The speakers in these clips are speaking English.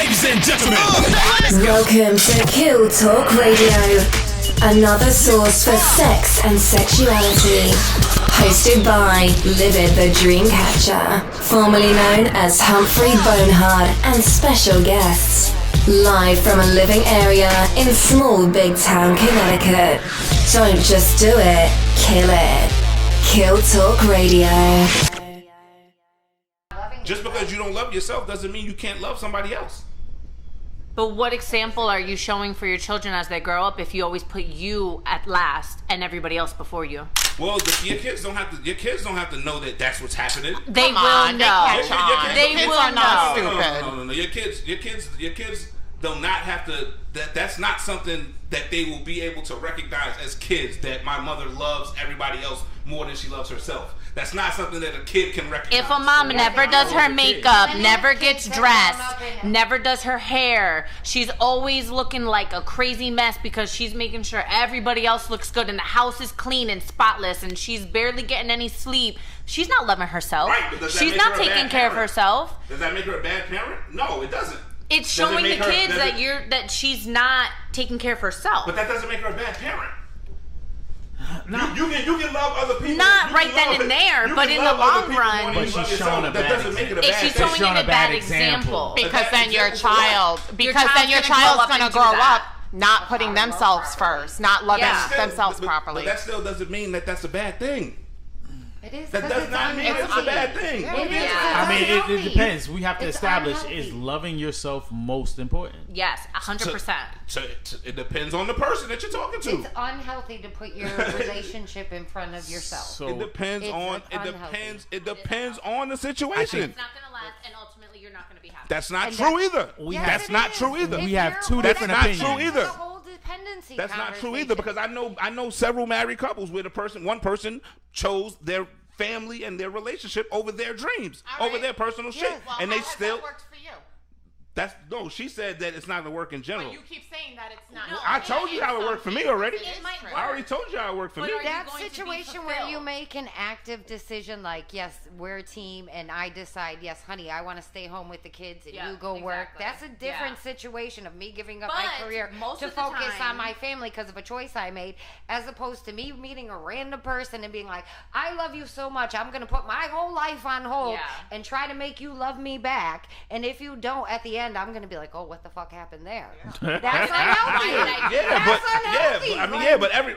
Ladies and gentlemen, welcome to Kill Talk Radio, another source for sex and sexuality. Hosted by Livid the Dreamcatcher, formerly known as Humphrey Bonehard, and special guests. Live from a living area in small big town Connecticut. Don't just do it, kill it. Kill Talk Radio. Just because you don't love yourself doesn't mean you can't love somebody else. But what example are you showing for your children as they grow up if you always put you at last and everybody else before you? Well, your kids don't have to. Your kids don't have to know that that's what's happening. They will know. They will know. No. Your kids do not have to. That's not something that they will be able to recognize as kids. That my mother loves everybody else more than she loves herself. That's not something that a kid can recognize. If a mom never does her makeup, never gets dressed, never does her hair, she's always looking like a crazy mess because she's making sure everybody else looks good and the house is clean and spotless and she's barely getting any sleep, she's not loving herself. Right, but does that she's make not her a taking bad care of parent? herself. Does that make her a bad parent? No, it doesn't. It's showing the kids that she's not taking care of herself. But that doesn't make her a bad parent. You can love other people. Not right then and there, but in the long run. But she's showing a bad example. She's showing a bad example. Because then your child's gonna grow up not putting themselves first, not loving themselves properly. But that still doesn't mean that that's a bad thing. It is. That does not mean it's a bad thing. I mean, it depends. We have to establish, is loving yourself most important? Yes, 100%. So it depends on the person that you're talking to. It's unhealthy to put your relationship in front of yourself. So it depends on the situation. It's not going to last, and ultimately you're not going to be happy. That's not true either. That's not true either. We have two different opinions. That's not true either. The whole dependency That's not true either, because I know several married couples where one person chose their family and their relationship over their dreams, over their personal shit, Well, and they how still. that works for you? She said that it's not gonna work in general. But you keep saying that it's not. No, I told you how it worked for me already. It might work. I already told you how it worked for me. That situation where you make an active decision, like, yes, we're a team, and I decide, yes, honey, I want to stay home with the kids, and you go work. That's a different situation of me giving up my career to focus on my family because of a choice I made, as opposed to me meeting a random person and being like, I love you so much, I'm going to put my whole life on hold and try to make you love me back. And if you don't, at the end, I'm going to be like, oh, what the fuck happened there? That's unhealthy.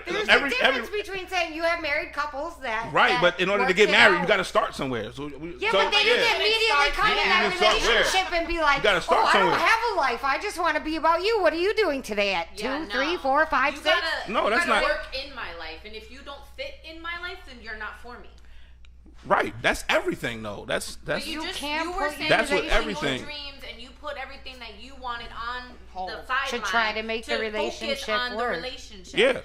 There's a difference between saying you have married couples that but in order to get married, you got to start somewhere. But they didn't immediately come in that relationship and be like, I don't have a life. I just want to be about you. What are you doing today at 2, 3, 4, 5, 6? No, that's not. Work in my life, and if you don't fit in my life, then you're not for me. Right, that's everything though. That's were saying that's what everything. everything. Your dreams, and you put everything that you wanted on the sideline to try to make the relationship work. Yeah.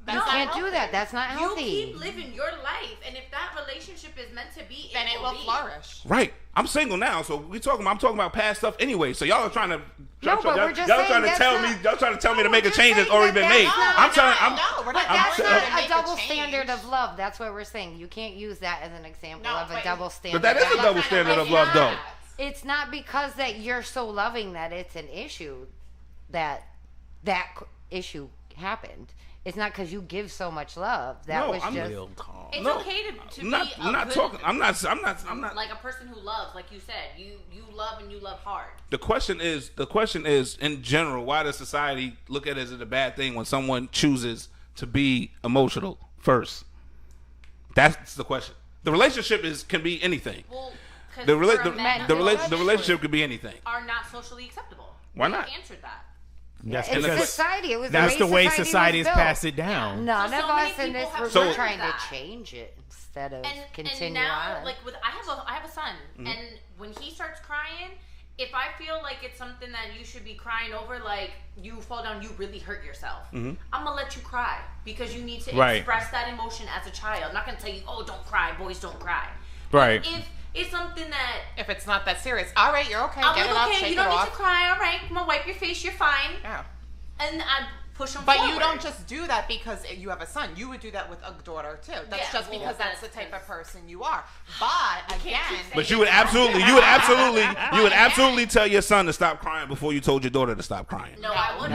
You can't do that. That's not healthy. You keep living your life, and if that relationship is meant to be, then it will flourish. Right. I'm single now, so I'm talking about past stuff anyway. So y'all are trying to Y'all trying to tell me to make a change that's already been made. That's not a double standard of love. That's what we're saying. You can't use that as an example of a double standard. But that is a double standard of love, though. It's not because that you're so loving that it's an issue that issue happened. It's not because you give so much love. It's okay to be I'm not like a person who loves, like you said. You love and you love hard. The question is in general, why does society look at it as a bad thing when someone chooses to be emotional first? That's the question. The relationship can be anything. Well, the relationship could be anything. Are not socially acceptable. Why not? You answered that. It's society. It was that's the way society has built. passed it down. None of us in this room are trying to change it instead of continue now, on. Like I have a son, and when he starts crying, if I feel like it's something that you should be crying over, like you fall down, you really hurt yourself, I'm gonna let you cry because you need to express that emotion as a child. I'm not gonna tell you, oh, don't cry, boys don't cry. Right. If it's something that... If it's not that serious. All right, you're okay. I'll Get it okay, up, shake you don't it need off. to cry. All right, come on, wipe your face. You're fine. Yeah. And push them But forward. you don't just do that because you have a son. You would do that with a daughter too. That's just because that's the type of person you are. But again, but you would absolutely tell your son to stop crying before you told your daughter to stop crying. No, I wouldn't.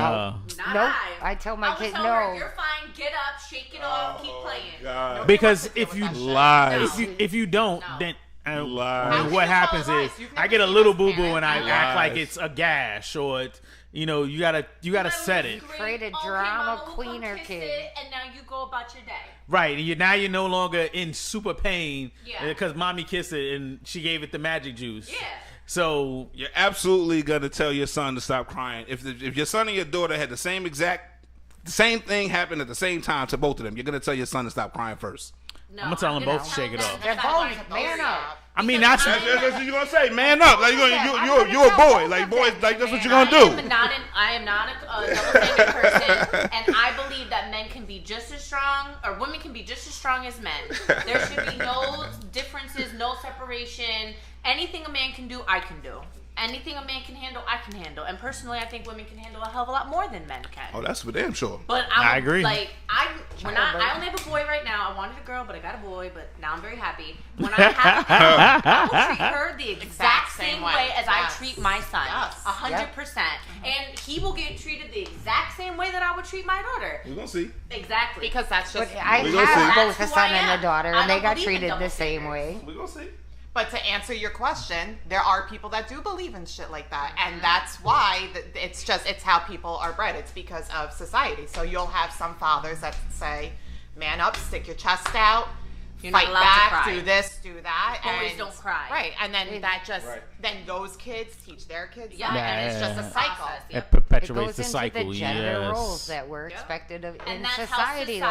Nope. I tell my kid no. You're fine. Get up, shake it off, keep playing. God. Because if you lies, if you don't, then what happens is I get a little boo boo and I act like it's a gash or it's, you gotta set it. Create a drama queen or kid. And now you go about your day. Right, and you're no longer in super pain because mommy kissed it and she gave it the magic juice. Yeah. So you're absolutely gonna tell your son to stop crying. If your son and your daughter had the same thing happen at the same time to both of them, you're gonna tell your son to stop crying first. No, I'm gonna tell them both to shake it off. They're both man up. I mean, that's what you're gonna say. Man up, like you're a boy, like boys, like that's what you're gonna do. I am not a double-standard person, and I believe that men can be just as strong, or women can be just as strong as men. There should be no differences, no separation. Anything a man can do, I can do. Anything a man can handle, I can handle. And personally, I think women can handle a hell of a lot more than men can. Oh, that's for damn sure. But I agree. Like I only have a boy right now. I wanted a girl, but I got a boy. But now I'm very happy. When I have a girl, I will treat her the exact same way as I treat my son. 100%. And he will get treated the exact same way that I would treat my daughter. We're gonna see. Exactly. Because that's just. I have both a son and a daughter, and they got treated the same way. We're gonna see. But to answer your question, there are people that do believe in shit like that. And that's why it's how people are bred. It's because of society. So you'll have some fathers that say, man up, stick your chest out, You're fight not allowed back, to cry. do this, do that. Always don't cry. Right. And then then those kids teach their kids. Yeah. And it's just a cycle. It perpetuates it goes the cycle. into the gender roles that were expected of in society.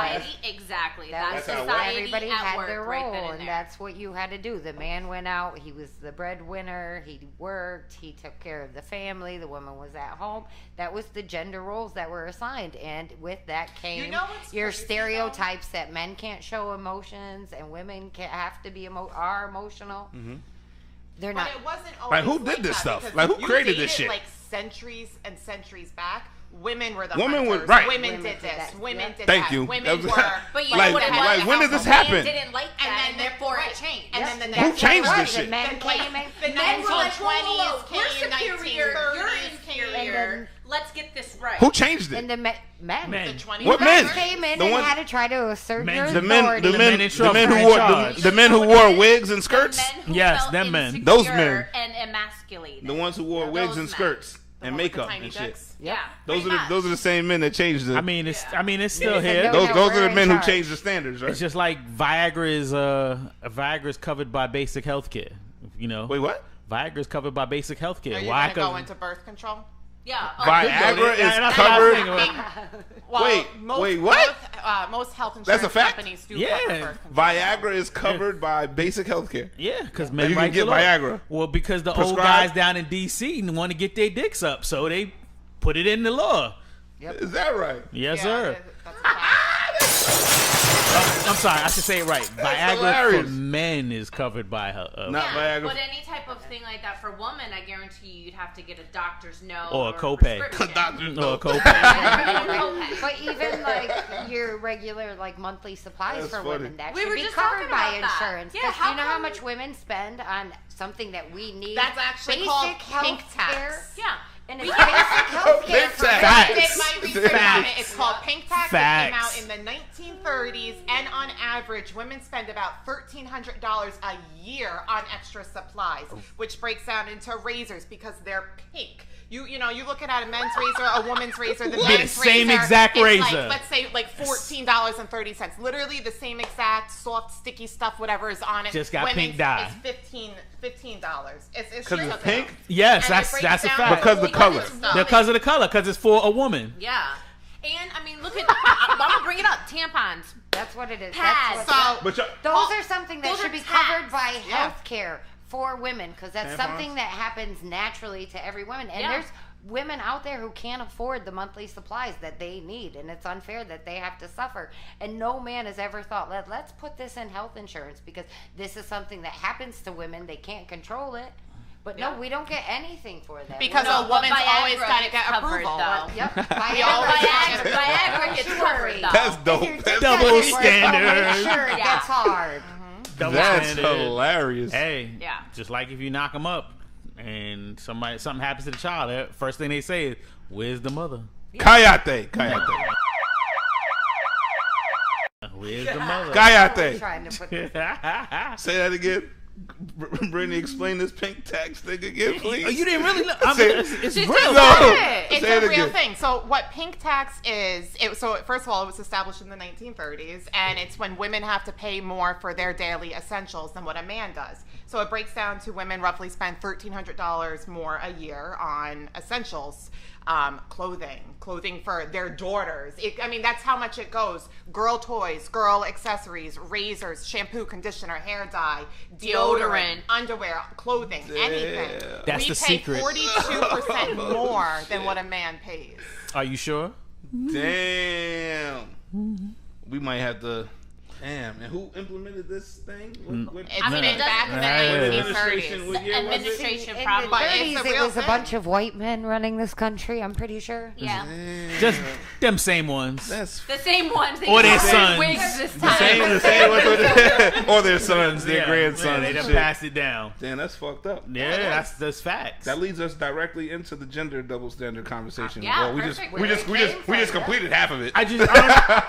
Exactly. That's society everybody at had work, their right role, then and and there. that's what you had to do. The man went out; he was the breadwinner. He worked. He took care of the family. The woman was at home. That was the gender roles that were assigned, and with that came your stereotypes that men can't show emotions and women have to be are emotional. Mm-hmm. They're not. But it wasn't always like who did this stuff? Like who created this shit? Like centuries and centuries back, women were the women hunters. were right. Women did this. Women did Thank that. you. Women were. But you like, know what it was? like when did this happen? Didn't like that, and therefore it changed. And then who changed this The shit? men came in. The Men were like, 1920s we're came, superior, you're 1930s inferior. Let's get this right. Who changed it? And the men. The 20s. What men? Came in The and one- had to try to assert your The men authority. the men who wore wigs and skirts. Yes, them men. Those men. And emasculated. The ones who wore wigs and skirts and makeup and shit. Yeah. Those are the same men that changed it. I mean, it's still here. Those are the men who changed the standards, right? It's just like Viagra is covered by basic health care. You know. Wait, what? Viagra is covered by basic health care. Are you Why? going to go into birth control? Yeah. Viagra is covered. Wait, what? Most health insurance That's a fact? companies do cover Yeah. birth control. Viagra is covered by basic health care. Yeah, because men you can write get the law. Viagra. Well, because the old guys down in D.C. want to get their dicks up, so they put it in the law. Is that right? Yes, Yeah, sir. that's a fact. I'm sorry, I should say it right. Viagra hilarious. for men is covered by her. Not Viagra. But any type of thing like that for women, I guarantee you'd have to get a doctor's note Or a copay. prescription. Or a copay. But even like your regular like monthly supplies That's for funny. women that We should were be just covered talking by about that. insurance. Yeah, Because how you know how come- much women spend on something that we need. That's actually basic called health pink tax. care. Yeah. And it's basic health care Pink for tax. I did my research on it. It's called pink tax. It came out Facts. in the 1930s, and on average, women spend about $1,300 a year on extra supplies, which breaks down into razors because they're pink. You looking at a men's razor, a woman's razor, the Be the men's same razor exact is razor. Like, let's say like $14.30. Literally the same exact soft, sticky stuff, whatever is on it. Just got Women's pink dye. is $15. It's Because it's pink? Yes, And that's it breaks a down fact. Because the color. Because of the color, because it's for a woman. Yeah. And I mean, look at. I'm gonna bring it up. Tampons. That's what it is. Pads. That's But those are something that those should are be taxed. covered by Yeah. health care for women because that's Tampons? something that happens naturally to every woman. And Yeah. there's women out there who can't afford the monthly supplies that they need, and it's unfair that they have to suffer. And no man has ever thought, let's put this in health insurance because this is something that happens to women. They can't control it. But no, we don't get anything for that. Because a woman's always got to get approval. Yep. Viagra gets covered, though. That's dope. That's Double standard. Sure, it gets hard. That's hilarious. Hey, Yeah. just like if you knock them up and something happens to the child, first thing they say is, "Where's the mother?" Cállate. Where's the mother? Cállate. Trying to put Say that again. Brittany, explain this pink tax thing again, please. Oh, you didn't really know. It's She real. did. No. It's Say a it real again. thing. So what pink tax is, so first of all, it was established in the 1930s, and it's when women have to pay more for their daily essentials than what a man does. So it breaks down to women roughly spend $1,300 more a year on essentials, clothing for their daughters. That's how much it goes. Girl toys, girl accessories, razors, shampoo, conditioner, hair dye, deodorant, underwear, clothing, anything. That's we the pay secret. 42% more than what a man pays. Are you sure? Damn. We might have to. Damn. And who implemented this thing? It's back in the 1930s. What year was it? Administration in probably. the But it's 30s, a it real was a thing. bunch of white men running this country. I'm pretty sure. Yeah. Just them same ones. That's The same ones. They Or their just sons. wigs this the time. same or their sons, their grandsons. They done shit. passed it down. Damn, that's fucked up. Yeah, that's facts. That leads us directly into the gender double standard conversation. Yeah, Well, we just perfect. completed half of it. I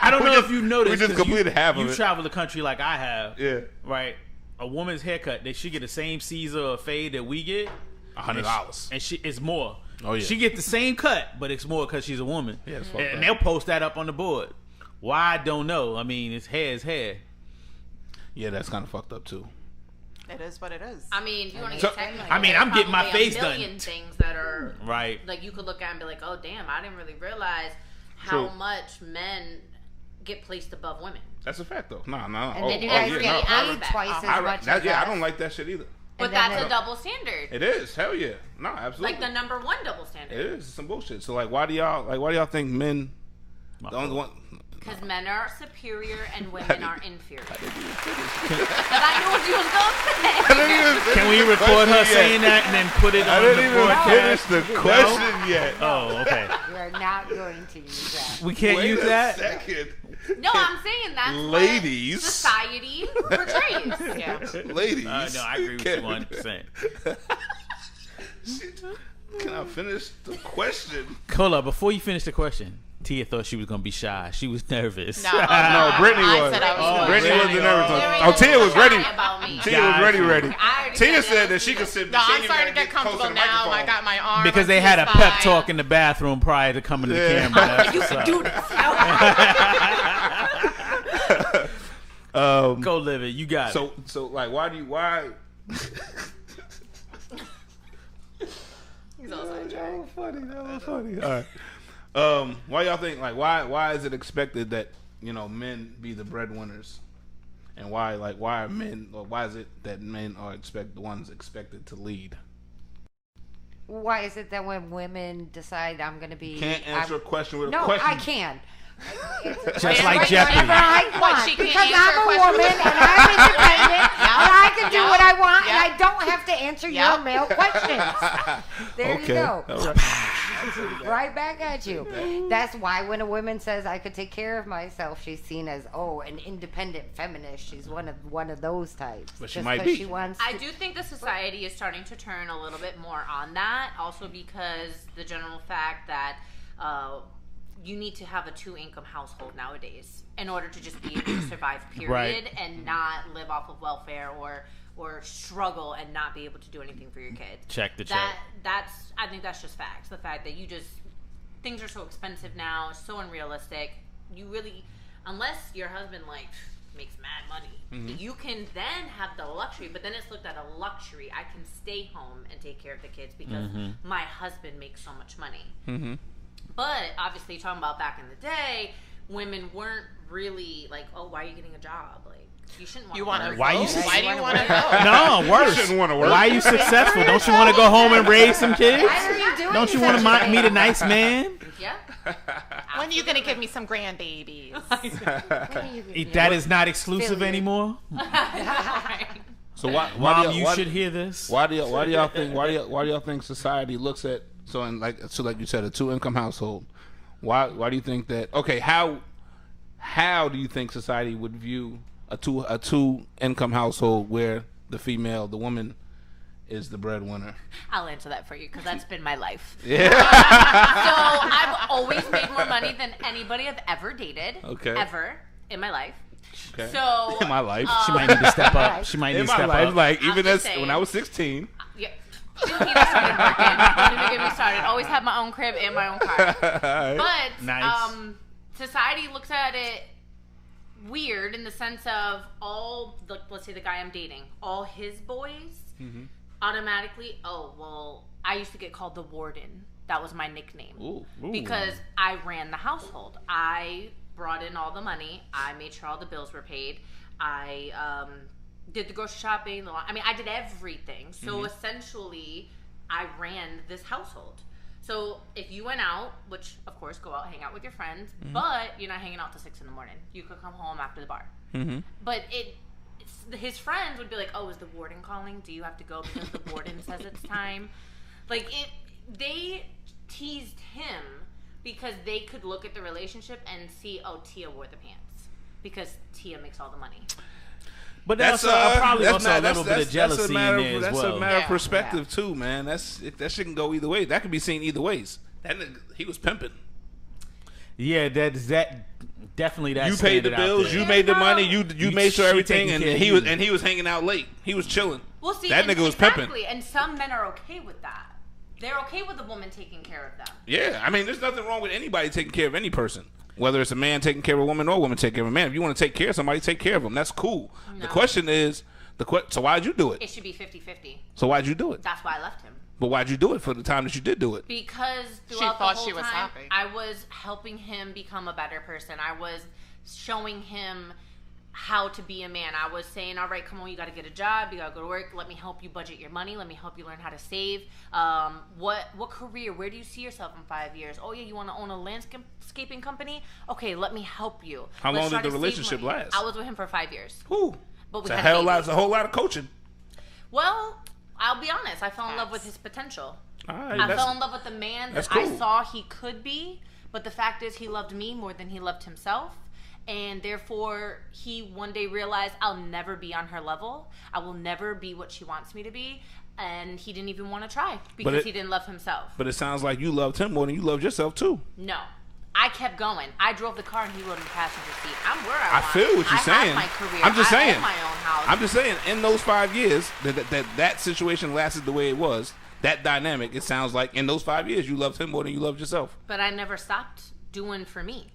don't know if you noticed. we just 'cause completed half of You it. travel the country like I have. Yeah. Right. A woman's haircut, she get the same Caesar or fade that we get. $100. And it's more. Oh, yeah. She get the same cut, but it's more because she's a woman. Yeah, it's fucked and up. they'll post that up on the board. Why? I don't know. I mean, it's hair is hair. Yeah, that's kind of fucked up too. It is what it is. I mean, if you want to So- get technical, I mean, I'm getting my probably face a million done. things that are Right. like you could look at and be like, oh damn, I didn't really realize how True. much men get placed above women. That's a fact though. No. And then you guys get paid twice as much as I us. don't like that shit either. But And then that's they- a double standard. It is. Hell yeah. No, absolutely. Like the number one double standard. It is. It's some bullshit. So why do y'all think men the only one? Because men are superior and women are inferior. But I knew what you was going to say. Can we record her saying that and then put it I on didn't the even broadcast? finish the question yet. Oh, okay. We are not going to use that. We can't Wait use a that. second. No, I'm saying that's Ladies. what society portrays. Yeah. Ladies. No, I agree with you 100%. Can I finish the question? Hold up, before you finish the question, Tia thought she was gonna be shy. She was nervous. No, No, Brittany I was. said I was Brittany nervous. wasn't nervous. There Oh, is Tia was ready. about me. Tia was ready. I already Tia said said that that she could sit. No, she I'm ain't starting to even get gotta close comfortable the now. I microphone. got my arm. Because they had a pep talk in the bathroom prior to coming to the Yeah. camera. That's You what's can up. do this. Go live it. You got it. So like, why? He's all sidetracked. That was funny. All right. Why y'all think why is it expected that men be the breadwinners, and why are men, or why is it that men are the ones expected to lead? Why is it that when women decide I'm going to be... Can't answer a question with a No, question. I can. Just like Jeopardy. Whatever I want, she can't because answer I'm a a question woman with- and I'm independent and I can do what I want and Yep. I don't have to answer your Yep. male questions. There Okay. you go. All right. Right back at you. That's why when a woman says I could take care of myself, she's seen as an independent feminist. She's one of those types. But she Just might 'cause be. She wants I to- do think the society is starting to turn a little bit more on that. Also because the general fact that you need to have a 2-income household nowadays in order to just be able to survive, period, Right. and not live off of welfare or struggle and not be able to do anything for your kids. Check the check. I think that's just facts. The fact that things are so expensive now, so unrealistic. You really, unless your husband makes mad money, you can then have the luxury. But then it's looked at a luxury. I can stay home and take care of the kids because my husband makes so much money. Mm-hmm. But obviously, talking about back in the day, women weren't really like, oh, why are you getting a job? Like, you shouldn't want You to want work. to Why you Why do you want to go? No, worse. shouldn't wanna work. Why are you successful? Don't you want to go home and raise some kids? Why are you doing Don't you want to such a thing? meet a nice man? Yeah. When are you going to give me some grandbabies? When are you- That is not exclusive Failure. anymore. So why Mom, you should hear this. Why do y'all think society looks at like you said, a 2-income household? Why do you think that? Okay, how do you think society would view a 2-income household where the woman is the breadwinner? I'll answer that for you because that's been my life. Yeah. So I've always made more money than anybody I've ever dated. Okay. Ever in my life. Okay. So in my life, she might need to step up. She might need in to my step life, up. like even when I was 16. Yeah. He started working. Don't even get me started. Always had my own crib and my own car. But nice. Society looks at it weird in the sense of let's say the guy I'm dating, all his boys automatically. Oh well, I used to get called the warden. That was my nickname. Ooh. Because I ran the household. I brought in all the money. I made sure all the bills were paid. I did the grocery shopping. I did everything. So essentially, I ran this household. So if you went out, which of course go out, hang out with your friends, but you're not hanging out till 6 a.m. You could come home after the bar. But his friends would be like, "Oh, is the warden calling? Do you have to go because the warden says it's time?" They teased him because they could look at the relationship and see, oh, Tia wore the pants because Tia makes all the money. But that's probably also a little bit of jealousy in there as well. That's a matter of perspective too, man. That shit can go either way. That could be seen either ways. That nigga, he was pimping. Yeah, that definitely that. You paid the bills. You made the money. You made sure everything, and he was hanging out late. He was chilling. Well, see, that nigga was pimping. Exactly, and some men are okay with that. They're okay with a woman taking care of them. Yeah, there's nothing wrong with anybody taking care of any person. Whether it's a man taking care of a woman or a woman taking care of a man. If you want to take care of somebody, take care of them. That's cool. No. The question is, so why'd you do it? It should be 50-50. So why'd you do it? That's why I left him. But why'd you do it for the time that you did do it? Because throughout the whole time, I was helping him become a better person. I was showing him how to be a man. I was saying, all right, come on, you got to get a job, you got to go to work, let me help you budget your money, let me help you learn how to save. What career, where do you see yourself in 5 years? Oh yeah, you want to own a landscaping company? Okay, let me help you. How long did the relationship last? I was with him for 5 years. Ooh. But it's a whole lot of coaching. Well, I'll be honest, I fell in love with his potential. All right, I fell in love with the man that cool. I saw he could be, but the fact is he loved me more than he loved himself. And therefore, he one day realized, I'll never be on her level. I will never be what she wants me to be. And he didn't even want to try because he didn't love himself. But it sounds like you loved him more than you loved yourself, too. No. I kept going. I drove the car and he rode in the passenger seat. I'm where I want. I feel what you're saying. I have my career. I'm just saying. I own my own house. I'm just saying, in those 5 years, that situation lasted the way it was, that dynamic, it sounds like in those 5 years, you loved him more than you loved yourself. But I never stopped doing for me.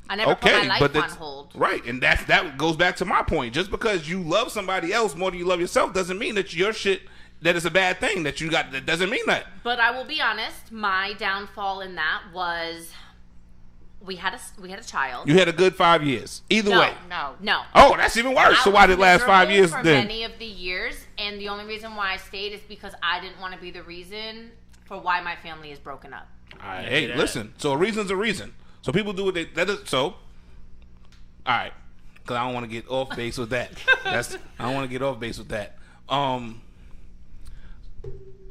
I never put my life on hold. Right, and that goes back to my point. Just because you love somebody else more than you love yourself doesn't mean that your shit, that is a bad thing that you got. That doesn't mean that. But I will be honest, my downfall in that was we had a child. You had a good 5 years. Either way. No. Oh, that's even worse. So why did it last 5 years for then? Many of the years, and the only reason why I stayed is because I didn't want to be the reason for why my family is broken up. Hey, listen. So a reason's a reason. So people do what they. All right, because I don't want to get off base with that. I don't want to get off base with that.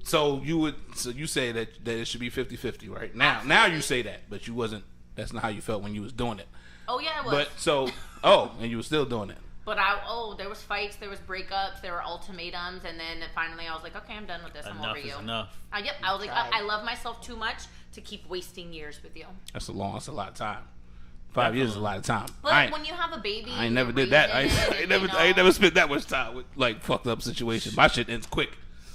So you say that it should be 50-50, right? Now you say that, but you wasn't. That's not how you felt when you was doing it. Oh yeah, it was. But and you were still doing it. But there was fights, there was breakups, there were ultimatums, and then finally I was like, okay, I'm done with this. I'm over you. Enough. Yep. I was like, I love myself too much to keep wasting years with you. That's a lot of time. 5 years is a lot of time. But when you have a baby, I ain't never did that. I ain't never spent that much time with like fucked up situations. My shit ends quick.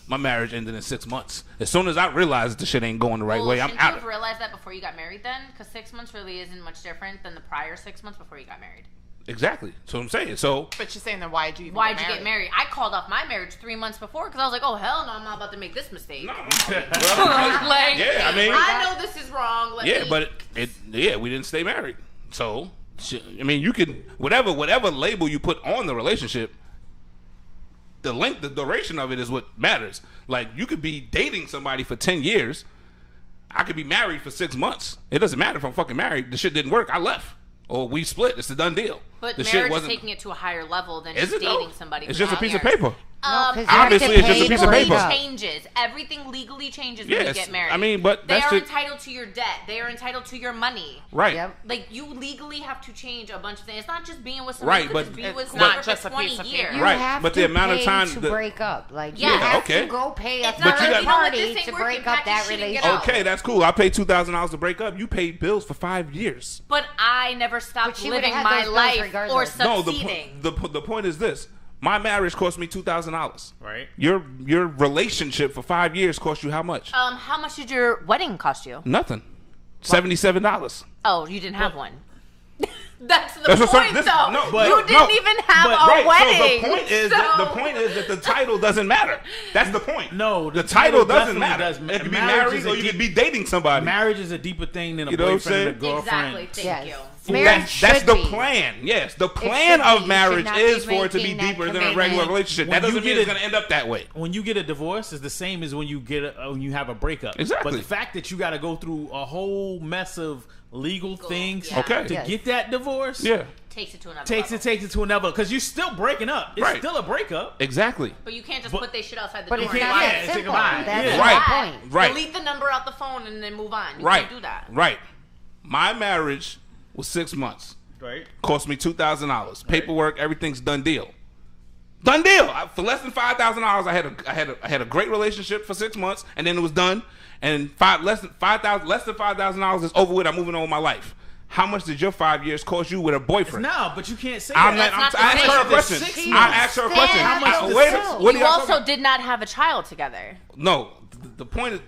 My marriage ended in 6 months. As soon as I realized the shit ain't going the right way, I'm out. Did you realize that before you got married then? Because 6 months really isn't much different than the prior 6 months before you got married. Exactly. That's what I'm saying. So, but you're saying then why'd you get married? I called off my marriage 3 months before because I was like, oh hell no, I'm not about to make this mistake. No. I know this is wrong. But we didn't stay married. So, you can whatever label you put on the relationship. The length, the duration of it is what matters. Like, you could be dating somebody for 10 years. I could be married for 6 months. It doesn't matter if I'm fucking married. The shit didn't work. I left. Or we split. It's a done deal. But marriage is taking it to a higher level than just dating somebody. It's just a piece of paper. Obviously, it's just a piece of paper. Changes. Everything legally changes when you get married. I mean, but they are entitled to your debt. They are entitled to your money. Right. Yep. Like you legally have to change a bunch of things. It's not just being with somebody. Right, but just be with not just for 20 years. You have but to the amount of time to break up, like you Yeah, have okay. to go pay a It's not third like, party this to ain't break working, up pack your that shit and get relationship. out. Okay, that's cool. I paid $2,000 to break up. You paid bills for 5 years. But I never stopped But you would've living had my those bills life or regardless. No, succeeding. the point is this. My marriage cost me $2,000. Right. Your relationship for 5 years cost you how much? How much did your wedding cost you? Nothing. $77. Oh, you didn't have one. That's the That's point, though. You didn't even have a wedding. So the point is that the title doesn't matter. That's the point. No, the title doesn't matter. Does. It could be Marriage married or you could be dating somebody. Marriage is a deeper thing than a You know what I'm boyfriend and a saying? girlfriend. Exactly. Thank you. That's the plan. Yes, the plan of marriage is for it to be making that deeper than a commitment. regular relationship. That When you doesn't mean get it's going to end up that way. When you get a divorce, it's the same as when you you have a breakup. Exactly. But the fact that you got to go through a whole mess of legal things Okay. to get that divorce, Takes it to another takes it to another, because you're still breaking up. It's still a breakup. Exactly. But you can't just put their shit outside the But door. it's and not say, that simple. goodbye. That's Yeah. the Right. point. Right. delete the number out the phone and then move on. You Right. can't do that. Right. My marriage was 6 months. Right. Cost me $2,000. Paperwork, everything's done deal. Done deal. For less than $5,000, I had a great relationship for 6 months, and then it was done. And less than $5,000 is over with. I'm moving on with my life. How much did your 5 years cost you with a boyfriend? No, but you can't say I that. asked her a question. I asked her a question. How much You also did not have a child together. No, the point is,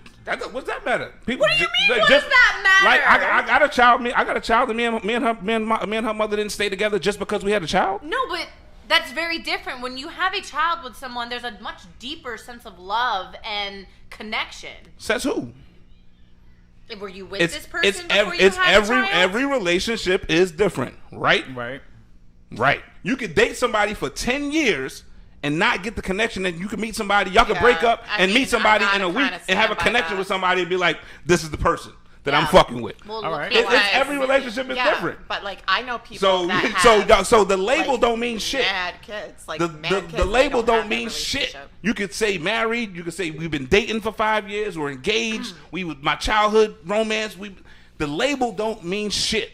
what's that matter? People, What do you mean? What does that matter? Like I got a child. I got a child, and me and her mother didn't stay together just because we had a child. No, but that's very different. When you have a child with someone, there's a much deeper sense of love and connection. Says who? Were you with this person before you had a child? Every relationship is different, right? Right. You could date somebody for 10 years and not get the connection, and you can meet somebody. Y'all could break up and meet somebody in a week and have a connection with somebody and be like, "This is the person that I'm fucking with." Well, All right. Every relationship is different. But like I know people So that have, so the label like, don't mean shit. Mad kids, like The mad kids, the label they don't have mean that shit. relationship. You could say married. You could say we've been dating for 5 years. We're engaged. My childhood romance. The label don't mean shit.